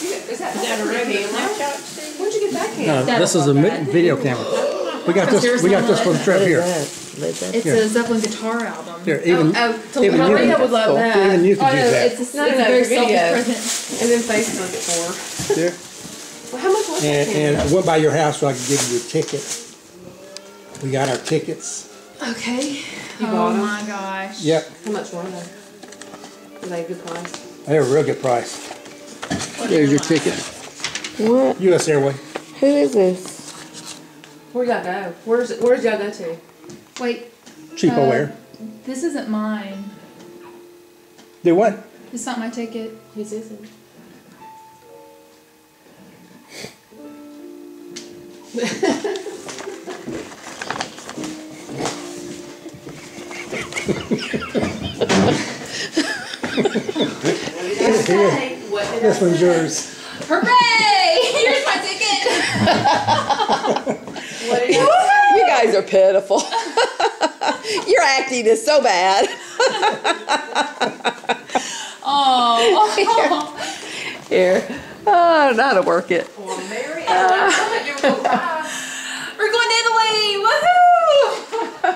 Is that a regular camera? Where'd you get that camera? No, this is a video camera. We got this for the trip here. It's a Zeppelin guitar album. Here, even Maria would love that. Even you could use that. It's a very selfish present. And then Facebook for. There. Well, how much was that camera? And I went by your house so I could give you a ticket. We got our tickets. Okay. You Oh bought 'em? my gosh. Yep. How much were they? Were they a good price? They were a real good price. There's your ticket. What? U.S. Airways. Who is this? Where y'all go? Where's y'all go to? Wait. Cheapo Air. This isn't mine. Do what? It's not my ticket. His isn't. This one's yours. Hooray! Here's my ticket. You guys are pitiful. Your acting is so bad. Oh. Here. Oh, I don't know how to work it. Well, Mary, I thought you were going to cry. We're going to Italy! Woohoo!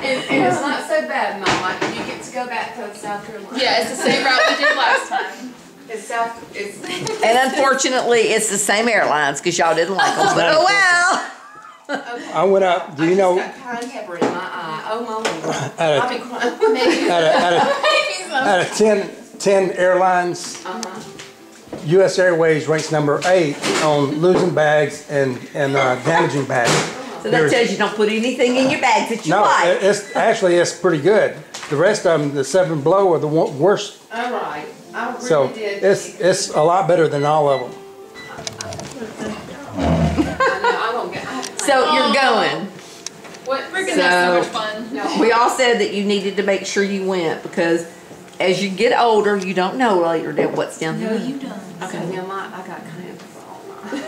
And it's not so bad, Mama. You get to go back to South Carolina. Yeah, it's the same route we did last time. It's And unfortunately, it's the same airlines because y'all didn't like them. But oh well. okay. I went up. Do you know? I just got pine pepper in my eye. Oh my Lord. Out I'll be crying. of 10 airlines, U.S. Airways ranks number 8 on losing bags and damaging bags. So that tells you don't put anything in your bags that you like. No, it's pretty good. The rest of them, the 7 below, are the worst. All right. I really So did. it's a lot better than all of them. So you're going. What? We're going to have so much fun. No. We all said that you needed to make sure you went because as you get older, you don't know later what's down there. No, you don't. Okay, now I got cramps for all night.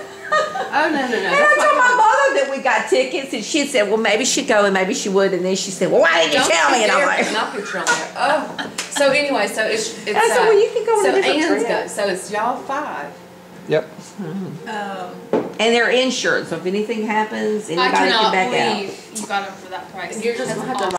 Oh, no. And I told my mother that we got tickets, and she said, well, maybe she'd go and maybe she would. And then she said, well, why didn't you tell me? And I'm like, not picture on there. Oh. So anyway, so it's I said, well, you can go on a different Ann's trip. go. So it's y'all 5. Yep. and they're insured, so if anything happens, I anybody can cannot back out. believe you got them for that price. You're just That's gonna have to awesome.